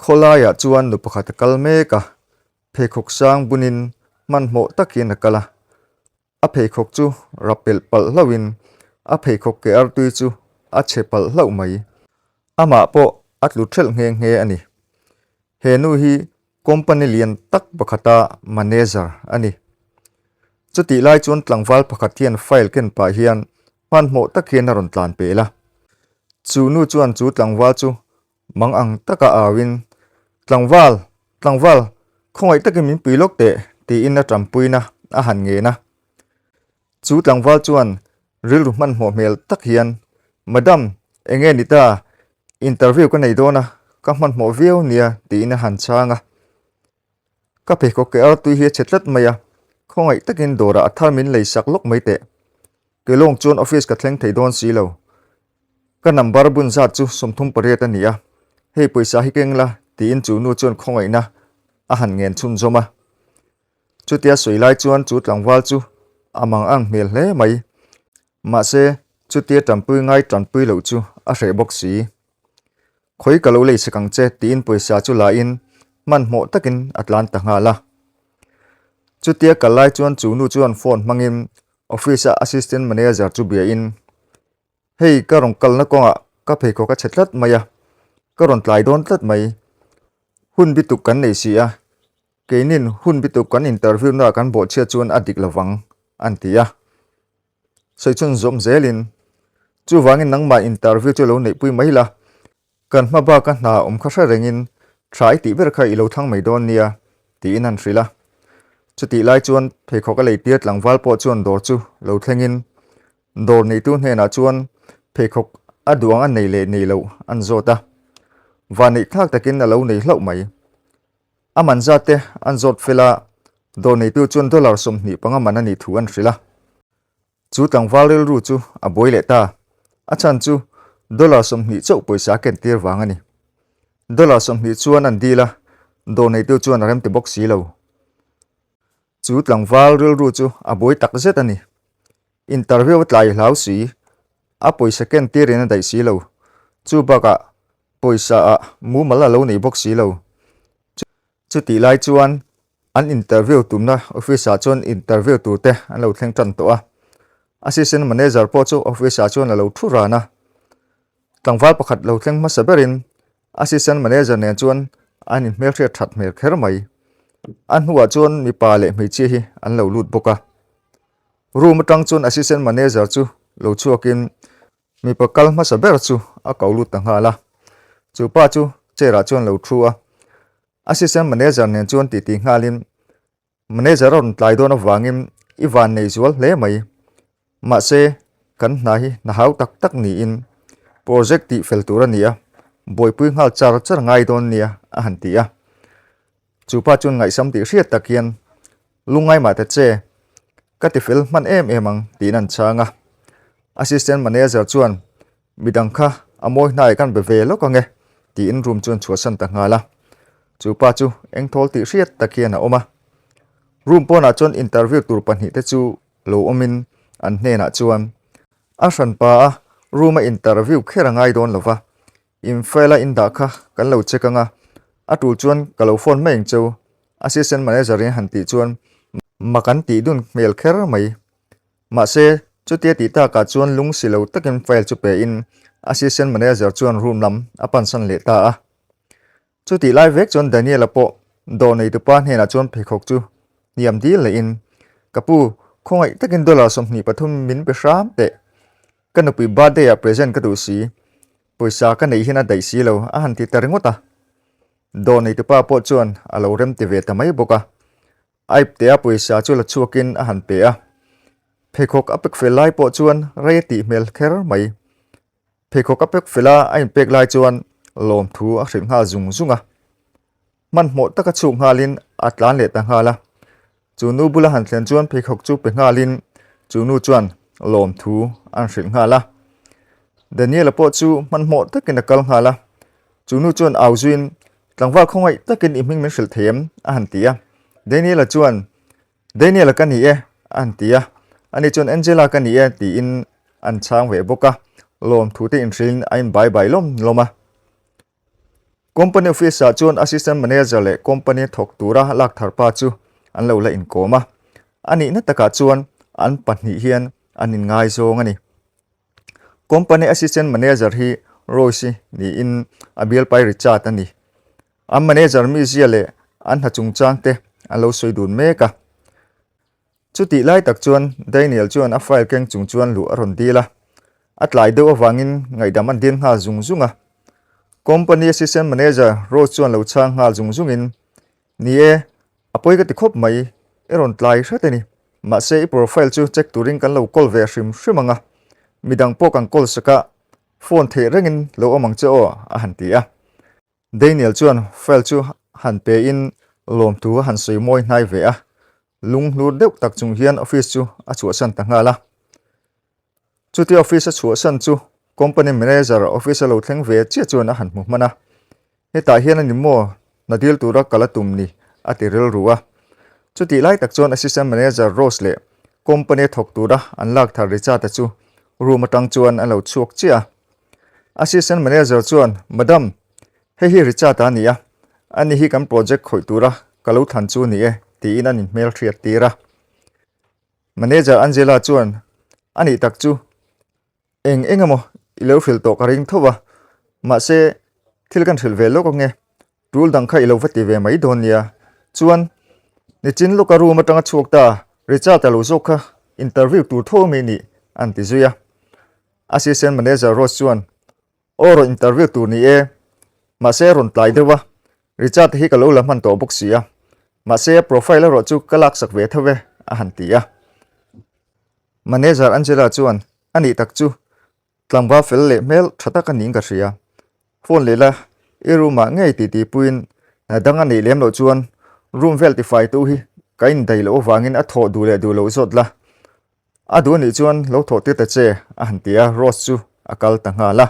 kholaya chuan nu pakhat kalme ka pheikhawk sang bunin manmo takin akala a pheikhawk chu rapel pal hlawin a pheikhawk ke artui chu a chepal hlau mai ama po atlu thel nge ani he nu hi company lian tak pakhata manager ani chuti lai chuan tlangwal pakhat hian file ken pa hian manmo takin aron tlan pela chu nu chuan chu tlangwal chu mang ang taka awin tlangwal khongai takin min pilok te ti in a ṭanpui na a han nge na chu tlangwal chuan ril ru man mo mel tak hian madam enge nita interview ka nei dona ka man mo viau nia ti in a han changa ka pheikhawk ke ar tui hi chetlat maya khongai takin dora athar min leisak lok mai te kelong chuan office ka thleng thei don si lo ka number bun za chu somthum pariat ania hei poisa hi kengla ti in chu nu chuan khongai na a han ngen chun zoma chutia soilai chuan chu tlangwal chu amang ang mel hle mai ma se chutia ṭanpui ngai ṭanpui lo chu a hre bok si khoi kalo lei sakang che ti in poisa chu la in man mo takin atlan ta nga la chutia kalai chuan chu nu chuan phone mangin office assistant manager chu bia in hei ka rong kal na konga ka pheikhawk ka chetlat maya ka ron tlai don tlat mai hun bituk kan nei si a keinin hun bituk kan interview na kan bo chia chuan adik lawang antia soichun zom zelin chu wangin nangma interview chu lo nei pui mai la kan ma ba ka na kha hra rengin trai ti ber kha i lo thang mai don nia ti in an thrila chuti lai chuan pheikhawk a lei tiat langwal po chuan dor chu lo thlengin dor nei tu hne na chuan pheikhawk aduang an nei le nei lo an zota vani thak takin a lo nei hlau mai aman zate an zot fela dor nei tu chuan dollar som ni panga man ani thu an thrila chu tlangwal rel ru chu a boile ta a chan chu dollar som ni chau poisa ken tir wang ani dollar som ni chuan an dila dor nei tu chuan rem te box si lo chu tlangwal rel ru chu a boi tak zet ani interview tlai hlau si a poisa ken tirin a dai si lo chu baka poisa a mu mala lo nei box si lo chuti lai chuan an interview tumna office a chuan interview turte an lo thleng tan to a assistant manager po chu office a chuan a lo thu rana tlangwal pakhat lo thleng ma saberin assistant manager ne chuan an in mel thria that mer kher mai an huwa chuan mi pa le mi chi hi an lo lut boka room atang chuan assistant manager chu lo chuakin mi pakal ma saber chu a kaulut ta nga la chu pa chu chera chuan lo thua assistant manager ne chuan ti ngalin manager on tlai don wangin iwan nei zual hle mai ma se kan na hi na hau tak tak ni in project ti fel tur ania boipui ngal char ngai don nia a han tia chu pa chun ngai sam ti hriat takian lungai ma te che ka ti fel man emang tin an changa assistant manager chuan midang kha amoi nai kan be ve lo ka nge ti in room chuan chuasan ta ngala chu pa chu engthol ti hriat takian a oma room pona chuan interview tur panhi te chu lo omin an hne na chuan a hran pa room a interview khera ngai don lova in fela in da kha kan lo chekanga atu chuan kalo phone mai chu assistant manager in han ti chuan makan ti dun mel kher mai ma se chutia ti ta ka chuan lung silo takin file chu pe in assistant manager chuan room lam apan san le ta a chuti lai vek chuan Daniel apo do nei tu pa hne na chuan pheikhawk chu niam dil le in kapu khongai takin dollar som ni pathum min pe hram te kanupi birthday a present ka du si poisa ka nei hina dai si lo a han ti taringota do nei tu pa po chuan alo rem ti ve ta mai boka aip te a poisa chu la chuakin a han pe a pheikhawk apek felai po chuan re ti mel kher mai pheikhawk apek fela a in pek lai chuan lom thu a hring ha zunga man mo taka chu ngalin atlan le ta ngala chu nu bula han thlen chuan pheikhawk chu pe ngalin chu nu chuan lom thu an hring ngala Daniel po chu man mo takin akal ngala chu nu chuan auzuin tlangwal khongai takin iming men hril them a han tia Daniel kan ni e an tia ani chuan Angela kan ni e ti in an chang ve boka lom thu te in hrin a in bye bye lom loma company office a chuan assistant manager le company thok tura lak thar pa chu an lo la in koma ani na taka chuan an pahnih hian an in ngai zong ani company assistant manager hi rosi ni in abial pai richat ani am manager mi zia le an ha chung chang te an lo soi dun meka chuti lai tak chuan Daniel chuan a file keng chung chuan lu aron dila atlai do wangin ngai dam an din ha zung zunga company assistant manager ro chuan lo chang ngal zung zungin ni e apoi ka ti khop mai eron tlai hreteni ma se profile chu check turing kan lo kol ve hrim hrimanga midang pok ang kol saka phone the rengin lo amang che o a han ti a Daniel chuan file chu han pe in lom tu han soi moi nai ve a lung lu deuh tak chung hian office chu a chu san ta ngala chuti office a chu san chu company manager office lo thleng ve che chuan a han mu mana heta hian ani mo na deal tura kala tumni ati rel ruwa chuti lai tak chuan assistant manager Rose le company thok tura an lak thar richa ta chu room atang chuan an lo chuak chia assistant manager chuan madam hi richa ta nia ani hi kam project khoi tura kalau than chu ni e ti in an mail thriat tira manager Angela chuan ani tak chu engamo ilo fil to karing thowa ma se thilkan thil ve lo ko nge rule dang kha ilo vati ve mai don nia chuan ni chin lo ka room atanga chuak ta richa ta lo zokha interview tu tho me ni an ti zuya assistant manager Rose chuan oro interview tu ni e ma se ron tlai dewa richa ta hi ka lo la man to box sia ma se profile ro chu kalak sak ve thave a han ti a manager Angela chuan ani tak chu tlangwa fel le mel thata ka ning ka ria phone le la eruma ngei ti puin na danga nei lem lo chuan room verify tu hi kain dai lo wangin a tho du le du lo zot la adu ni chuan lo tho te ta che a han tia Rose chu akal ta nga la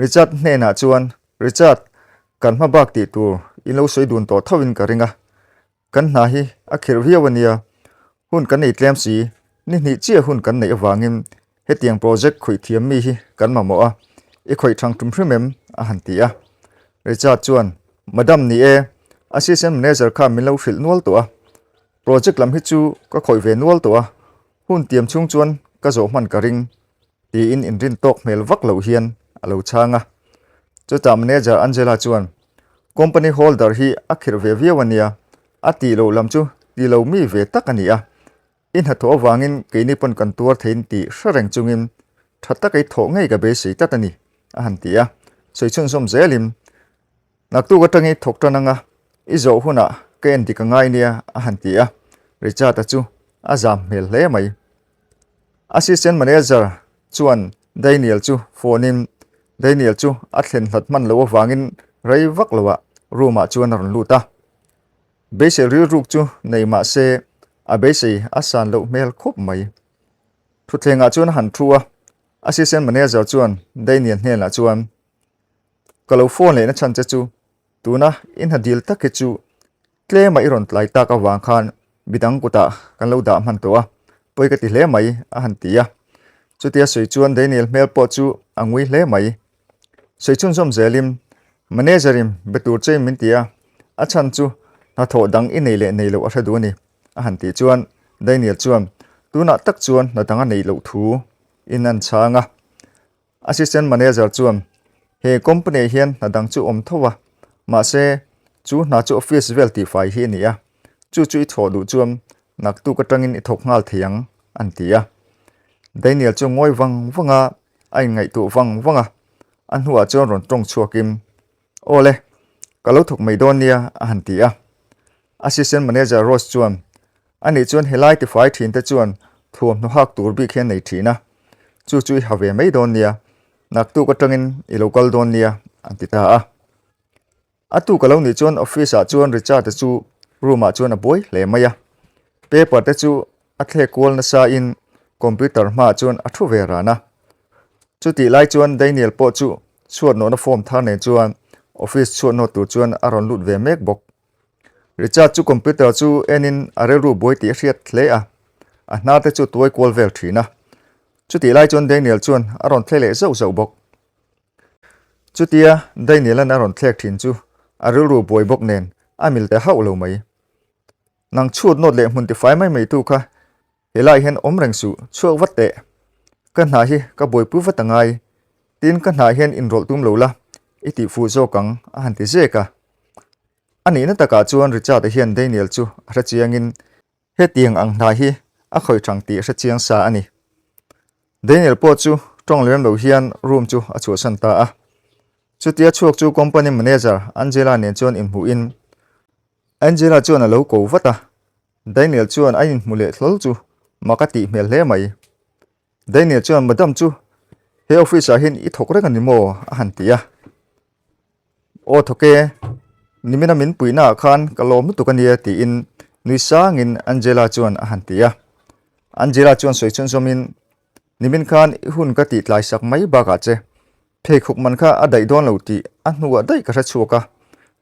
Richard ne na chuan Richard kan ma bak ti tu in lo soi dun to thawin ka ringa kan na hi a khir hiawania hun kan nei tlem si ni chia hun kan nei awangin hetiang project khui thiam mi hi kan ma mo a e khoi thang tum hrimem a han ti a Richard chuan madam ni e assistant manager kha min lo hril nual to a project lam hi chu ka khoi ve nual to a hun tiam chung chuan ka zo man ka ring ti in rin tok mel vak lo hian alo changa chuta manager Angela chuan company holder hi akhir ve viawania ati lo lam chu ti lo mi ve takani a in hatho wangin keini pon kan tur thein ti hrangreng chungin thata kai tho ngei ga be sei tatani a han ti a soichun som zelim naktu ga tangi thok tananga izo huna ken ti ka ngai nia a han ti a richa ta chu azam mel le mai assistant manager chuan Daniel chu phone in Daniel chu athlen hlatman lo wangin rei vak lowa ruma chuan ron luta beise ri ruk chu nei ma se a beise asan lo mel khop mai thuthenga chuan han thua assistant manager chuan Daniel hela chuan kalo phone le na chan che chu tuna in ha deal tak chu tle mai ron tlai ta ka wang khan bidang kuta kan lo da man to a poi ka ti hle mai a han tia chutia soi chuan Daniel mel po chu angui hle mai soi chun som zelim managerim betur che min tia a chan chu na tho dang in nei le nei lo a thadu ni a han ti chuan Daniel chuan tuna tak chuan na danga nei lo thu in an changa assistant manager chuan he company hian na dang chu om thowa ma se chu na chu office verify hi ni a chu i tho du chuan nak tu ka tangin i thok ngal thiang an tia Daniel chu ngoi wanga ai ngai tu wanga an huwa chuan ron tong chuakim ole kalo thok mai don nia a han tia assistant manager Rose chuan ani chuan helai ti fai thin te chuan thuam no hak tur bi khen nei thina chu have mai don nia nak tu ka tangin i local don nia an ti ta a atu kalo ni chuan office a chuan richa te chu room a chuan a boy le maya paper te chu a thle kol na sa in computer ma chuan a thu ve rana chuti lai chuan Daniel po chu chuan no na form thar ne chuan office chuan no tu chuan aron lut ve mek bok Richard chu computer chu enin areru boy ti hriat hle a na te chu toy kol vel thina chuti lai chuan Daniel chuan aron thlele zau bok chu tia Daniel an aron thlek thin chu aril ru boi bok nen amil te hau lo mai nang chut not le mun ti fai mai tu kha helai hen om reng su chuak wat te kan na hi ka boi pu wat angai tin kan na hen in rol tum lo la iti fu zo kang a han ti zeka ani na taka chuan richa te hian Daniel chu ra chiangin he tiang ang na hi a khoi thang ti ra chiang sa ani Daniel po chu tong lem lo hian room chu a chu san ta a chu tia chuak chu company manager Angela nen chuan in hu in Angela chuan a lo ko wata Daniel chuan a in mule thlol chu makati mel hle mai Daniel chuan madam chu he office a hin I thok rek ani mo a han tia o thoke nimina min puina khan kalom tu kania ti in nuisangin Angela chuan a han tia Angela chuan soi chun zomin nimin khan hun ka ti tlai sak mai ba ka che phei khuk man kha a dai don lo ti a hnuwa dai ka ra chuka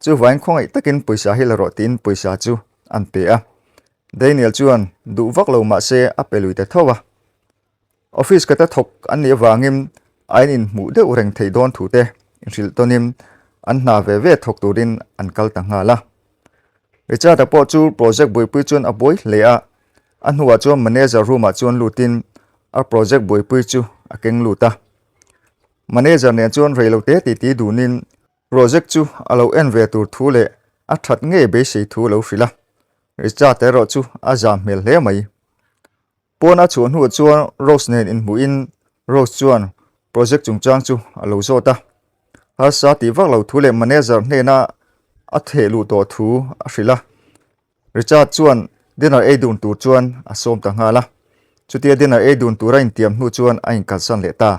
chu wain khongai takin poisa hi la ro tin poisa chu an pe a Daniel chuan du vak lo ma se a pelui te thowa office ka ta thok an ni wangim ain in mu de ureng thei don thu te ril tonim an na ve thok turin an kal ta nga la richa ta po chu project boy pu chuan a boy le a an huwa chu manager room a chuan lutin a project boy pu chu a keng luta manager ne chuan reilo te ti dunin project chu alo en ve tur thu le a that nge be sei thu lo frila richa te ro chu a jam mel hle mai pona chuan hu chuan rose nen in muin rose chuan project chungchang chu alo zota a sa ti vak lo thu le manager ne na a thelu to thu a frila richa chuan dinner e dun tur chuan a som ta nga la chutia dinner e dun tur in tiam hnu chuan a in kalsan le ta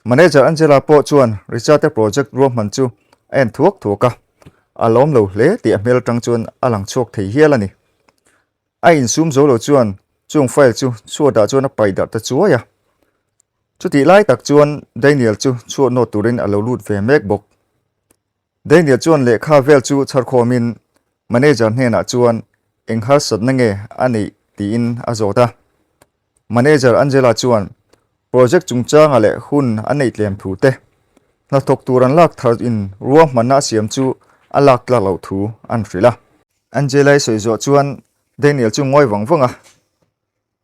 manager Angela po chuan richa te project rom man chu en thuak thuka alom lo hle ti amel tang chuan alang chok thei hial ani a in sum zo lo chuan chung file chu chuada chuan a paida ta chuaya chuti lai tak chuan Daniel chu chu no turin alo lut ve mek bok Daniel chuan le kha vel chu char khomin manager hna chuan enghar sat na nge ani ti in azota manager Angela chuan project chungchang ale hun anei tlem thu te na thok turan lak thar in ruam manna siam chu alak la lo thu an frila Angela soizo chuan Daniel chu ngoi wangwanga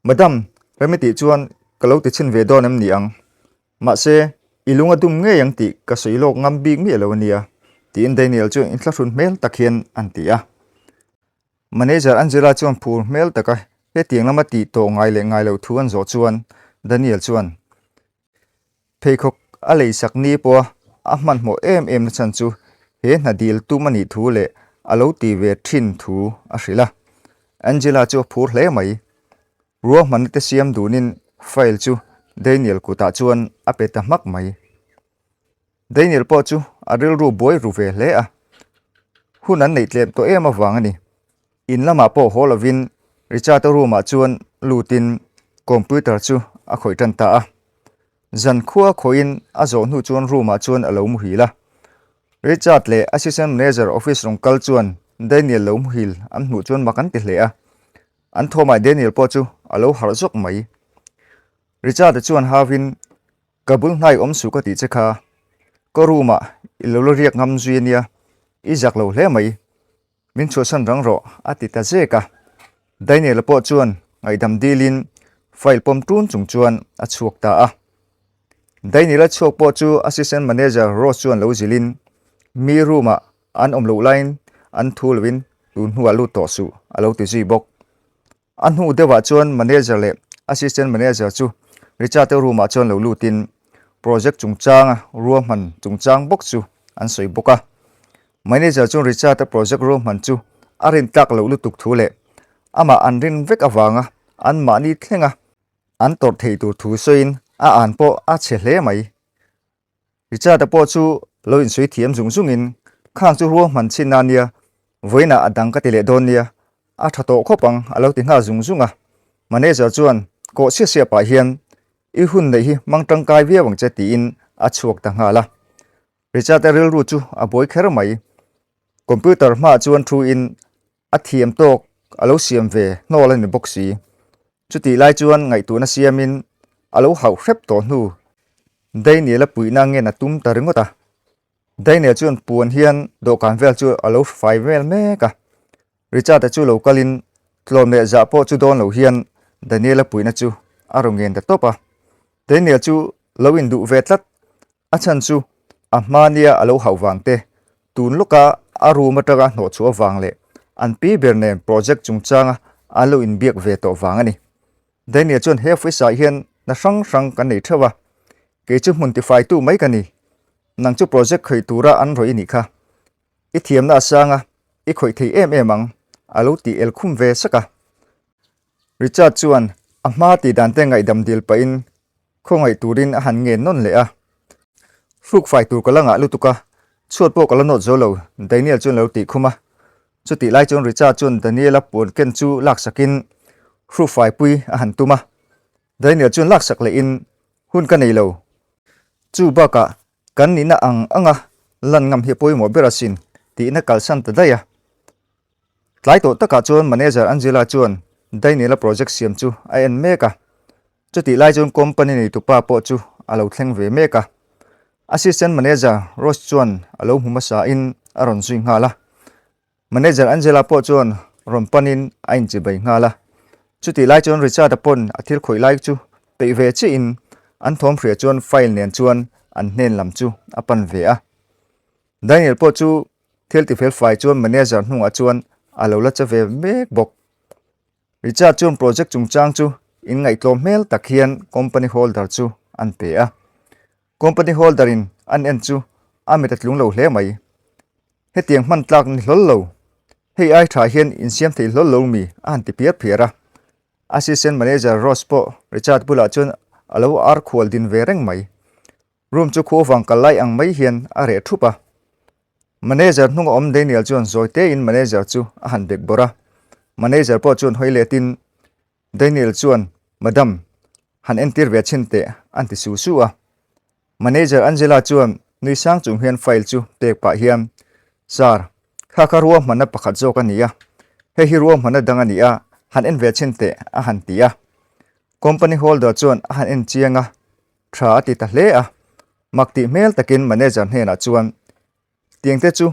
madam remiti chuan kalo ti chin ve don am ni ang ma se ilunga dum nge yang ti ka soilok ngam big mi lo nia ti in Daniel chu in thlafun mel takhian an ti a manager Angela chuan phur mel taka he tiang lama ti to ngai lo thu an zo chuan Daniel chuan pheikhok a lei sak ni po a man mo em na chan chu he na dil tu mani thu le alo ti ve thin thu a hrila Angela chu phur hle mai ruwa man te siam dunin file chu Daniel ku ta chuan a pe ta mak mai Daniel po chu aril ru boy ru ve hle a hun an nei tlem to em awang ani in lama po holovin richa to room a chuan lutin computer chu a khoi tan ta a zan khuwa khoin a zo nu chuan room a chuan alo mu hi la Richard le assistant manager office rong kal chuan Daniel lo mu hil am nu chuan makan ti hle a an thomai Daniel po chu alo har zok mai Richard chuan havin kabul nai om su ka ti chekha ko ruma ilolo riak ngam zuinia I jak lo hle mai min chu san rang ro ati ta zeka Daniel po chuan ngai dam dilin file pom tun chung chuan a chuak ta a Daniel chuak po chu assistant manager Rose chuan lo zilin mi ruma an om lo line an thulwin tun huwa lu to su alo ti ji bok an hu dewa chuan manager le assistant manager chu richa te ruma chuan lo lutin project chungchang ruam man chungchang bok chu an soi boka manager chu richa te project room man chu arin tak lo lutuk thule ama anrin vek awanga an mani thlenga an tor thei tur thu soin a an po a che hle mai richa te po chu lo in sui thiam zungzungin khang chu ruam man chinania voina adang ka tile donia a thato khopang alo ti na zungzunga manager chuan ko sia pa hian I hun nei hi mangtang kai via wang che ti in a chuak ta nga la richa te ril ru chu a boy kher mai computer ma chuan thu in a thiam tok alo siam ve no la ni boxi chuti lai chuan ngai tu na siamin alo hau hrep to hnu Daniel a puina nge na tum ta ringota đây nè chuan puan hian do kan vel chu alo fai vel me ka Richard chu localin tlom ne za po chu don lo hian Daniela puina chu arongen da topa Daniel chu lowin du vetlat achan chu amania alo hawang te tun loka aru mataga no chu awang le an pi berne project chungchanga alo in biak ve to wangani Daniel chun he fisa hian na sang kan nei thawa ke chu Hmunphiat tu mai kani nang chu project khoi tura an roi ni kha I thiam na sanga I khoi thei em ang alo ti el khum ve saka Richard chuan ama ti dan te ngai dam dil pa in khongai turin a han nge non le a ruk fai tur kalanga lutuka chuat po kala not zolo Daniel chun lo ti khuma chu ti lai chun Richard chun Daniela pon ken chu lak sakin ruk fai pui a han tuma Daniel chun lak sak le in hun ka nei lo chu baka kan ni na anga lan ngam hi poi mo berasin ti na kalsan ta daya tlai to taka chun manager Angela chun Daniela project siam chu a en meka chu ti lai chun company ni tu pa po chu alo thleng ve meka assistant manager Ross chuan alo huma sa in aron swing hala manager Angela po chuan ron panin ain chi bai ngala chu ti lai chun Richard apon athil khoi lai chu pe ve chi in an thom phria chuan file nen chuan an nen lam chu apan ve a Daniel po chu thil ti fel fai chuan manager hnunga chuan alo la cha ve mek bok Richard chuan project chungchang chu in ngai tlom mel takhian company holder chu an pe a company holder in an en chu amit atlung lo hle mai he tiang man tlak ni hlol lo hei ai tha hian in siam thei hlol lo mi an ti piar phiara assistant manager Ross po Richard bula chun alo ar khol din ve reng mai room chu kho wang kalai ang mai hian a re thupa manager hnung om Daniel chuan zoite in manager chu a han bek bora manager po chuan hoile tin Daniel chuan madam han entir ve chinte anti su su a manager Angela chuan nui sang chung hian file chu tek pa hiam sar kha ruam mana pakhat zo ka nia he hi ruam mana dang ania han en ve chinte a han tia company holder chuan a han en chianga tha ti ta hle a makti mel takin manager hena chuan tiangte chu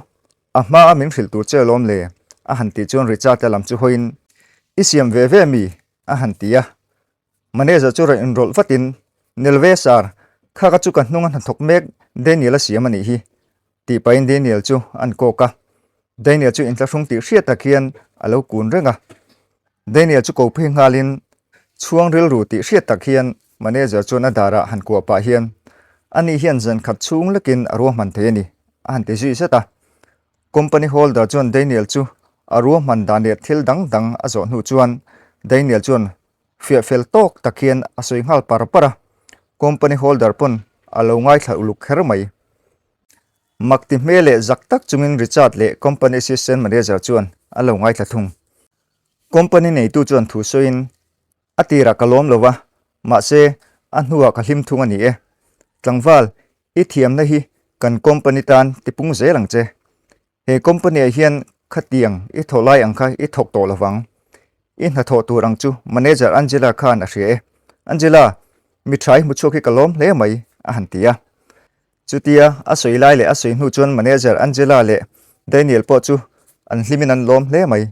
ama min phil tur chelom le a han ti chuan Richard lam chu hoin isiam ve mi a han tia manager chu ra enroll fatin nelve sar kha ka chu kan hnunga han thok mek Daniel siam ani hi ti pain Daniel chu an ko ka Daniel chu in tla rung ti hriat takhian alo kun renga Daniel chu ko phe ngalin chuang ril ru ti hriat takhian manager chuan adara han ko pa hian ani hian zan khat chung lekin aro man the ni an te ji seta company holder chuan Daniel chu aro man dan le thil dang a zo nu chuan Daniel chuan fia fel tok takhian asoi ngal para company holder pun alo ngai thla uluk kher mai makti mele zaktak chungin Richard le company assistant manager chuan alo ngai thla thung company nei tu chuan thu soin atira kalom lowa ma se anhuwa ka hlim thung ani e tlangwal I thiam na hi kan company tan tipung zelang che he company hian khatiang I tholai angkha I thok to lawang in ha tho turang chu manager Angela khan a hre Angela mithai muchoki kalom le mai a hantia chutia asoi lai le asoi nu chuan manager Angela le Daniel po chu an hlimin an lom le mai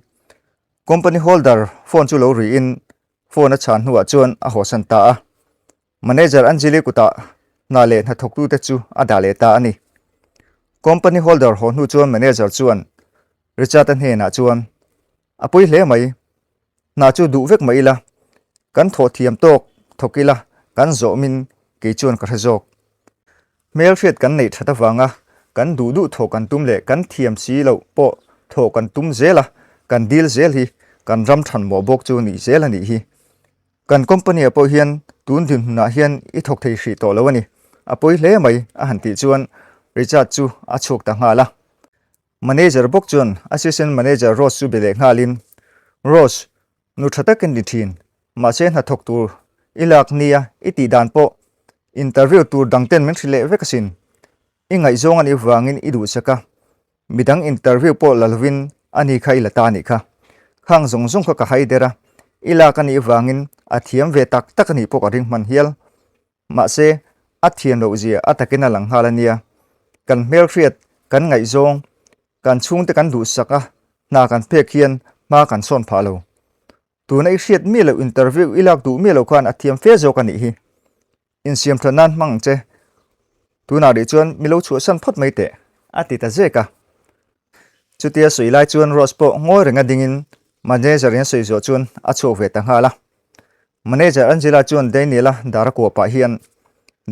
company holder phone chu lo ri in phone a chan huwa chuan a hosan ta a manager Angela kuta na le na thok tu te chu ada le ta ani company holder ho nu chuan manager chuan Richard an he na chuan apui hle mai na chu du vek mai la kan tho thiam tok thokila kan zo min ke chuan ka hrazok Hmunphiat kan nei thata wanga kan du tho kan tum le kan thiam si lo po tho kan tum zela kan deal zel hi kan ram than mo bok chu ni zel ani hi kan company apo hian tun din na hian I thok thei hri to lo ani apoi hle mai a han ti chuan Richard chu a chok ta ngala manager bok chuan assistant manager Ross chu bele ngalin Ross nu thata kan ni thin ma chen ha thok tur ilak nia iti dan po interview tur dangten men thile vekasin ingai zong ani wangin idu saka midang interview po lalwin ani khai lata ni kha khang zong kha ka haidera ilak ani wangin athiam ve tak ani po ka ring man hial ma se athiam lo zia atakena lang halania kan Hmunphiat kan ngai zong kan chung te kan du saka na kan pek hian ma kan son pha lo tu nei hriat mi lo interview ilak du mi lo khan athiam fe zo kan hi in siam thanan mang che tu na ri chuan mi lo chu san phot mai te ati ta zeka chutia sui lai chuan rospo ngoi renga dingin manager yan sui zo chuan a chu ve ta hala manager anjila chuan daniela dar ko pa hian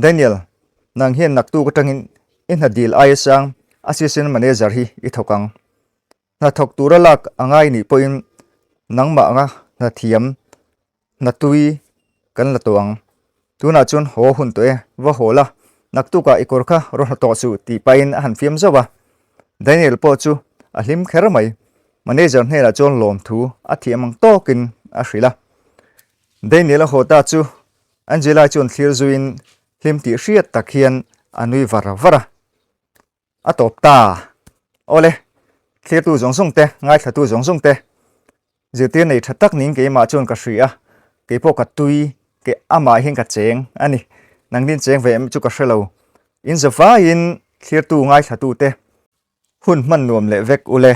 daniel nang hian nak tu ka tangin in ha deal ai sang assistant manager hi I thokang na thok tura lak angai ni poin nang ma nga na thiam na tui kan la tawang tuna chun ho hun to e wa hola nak tu ka ikor kha ro na to su ti pain han fiam zawa daniel po chu a hlim kher mai manager hne la chon lom thu a thiamang tokin a hrila daniel hota chu angela chon thlir zuin hlim ti hriat takhian anui vara a top ta ole thlir tu zong song te ngai thatu zong song te zirtir nei thatak ning ke ma chon ka hria ke po ka tui ke ama hin ka cheng ani nangdin cheng ve em chu ka hrelo in zafa in thlir tu ngai thatu te hun man nuam le vek ule